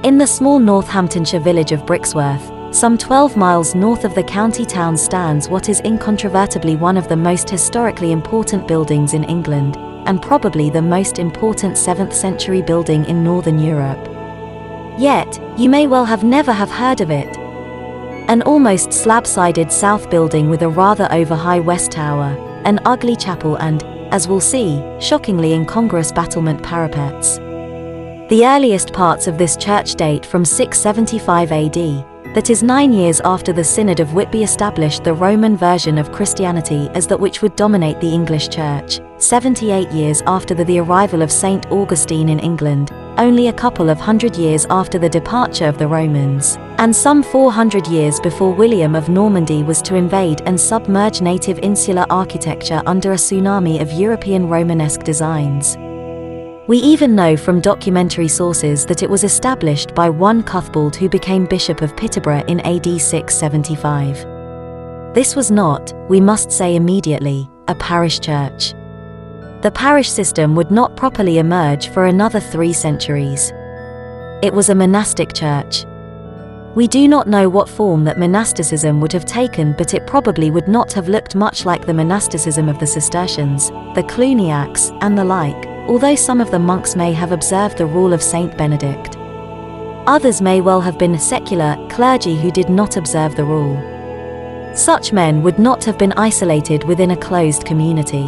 In the small Northamptonshire village of Brixworth, some 12 miles north of the county town, stands what is incontrovertibly one of the most historically important buildings in England, and probably the most important 7th century building in Northern Europe. Yet, you may well have never have heard of it. An almost slab-sided south building with a rather over-high west tower, an ugly chapel and, as we'll see, shockingly incongruous battlement parapets. The earliest parts of this church date from 675 AD, that is 9 years after the Synod of Whitby established the Roman version of Christianity as that which would dominate the English Church, 78 years after the arrival of St. Augustine in England, only a couple of hundred years after the departure of the Romans, and some 400 years before William of Normandy was to invade and submerge native insular architecture under a tsunami of European Romanesque designs. We even know from documentary sources that it was established by one Cuthbald, who became Bishop of Peterborough in AD 675. This was not, we must say immediately, a parish church. The parish system would not properly emerge for another 3 centuries. It was a monastic church. We do not know what form that monasticism would have taken, but it probably would not have looked much like the monasticism of the Cistercians, the Cluniacs, and the like, although some of the monks may have observed the rule of Saint Benedict. Others may well have been secular clergy who did not observe the rule. Such men would not have been isolated within a closed community.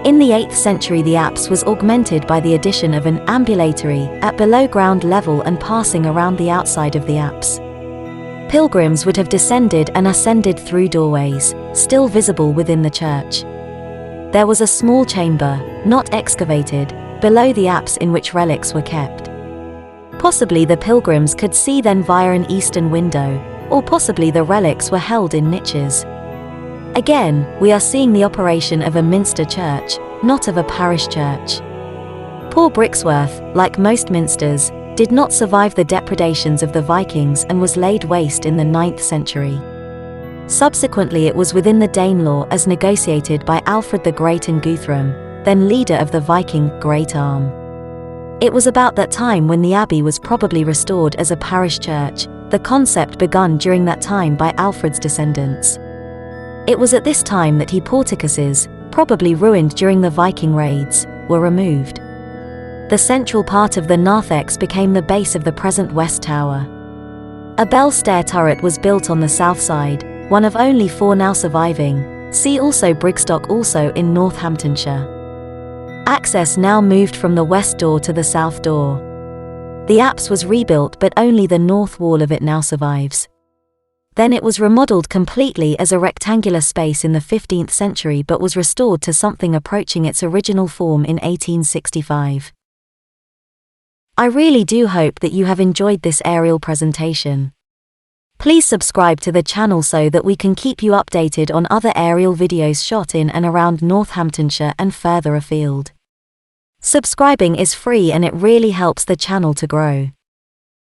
In the 8th century, the apse was augmented by the addition of an ambulatory at below ground level and passing around the outside of the apse. Pilgrims would have descended and ascended through doorways, still visible within the church. There was a small chamber, not excavated, below the apse in which relics were kept. Possibly the pilgrims could see then via an eastern window, or possibly the relics were held in niches. Again, we are seeing the operation of a minster church, not of a parish church. Poor Brixworth, like most minsters, did not survive the depredations of the Vikings and was laid waste in the 9th century. Subsequently, it was within the Danelaw as negotiated by Alfred the Great and Guthrum, then leader of the Viking Great Arm. It was about that time when the abbey was probably restored as a parish church, the concept begun during that time by Alfred's descendants. It was at this time that porticuses, probably ruined during the Viking raids, were removed. The central part of the narthex became the base of the present West Tower. A bell stair turret was built on the south side, one of only 4 now surviving. See also Brigstock, also in Northamptonshire. Access now moved from the west door to the south door. The apse was rebuilt, but only the north wall of it now survives. Then it was remodeled completely as a rectangular space in the 15th century, but was restored to something approaching its original form in 1865. I really do hope that you have enjoyed this aerial presentation. Please subscribe to the channel so that we can keep you updated on other aerial videos shot in and around Northamptonshire and further afield. Subscribing is free and it really helps the channel to grow.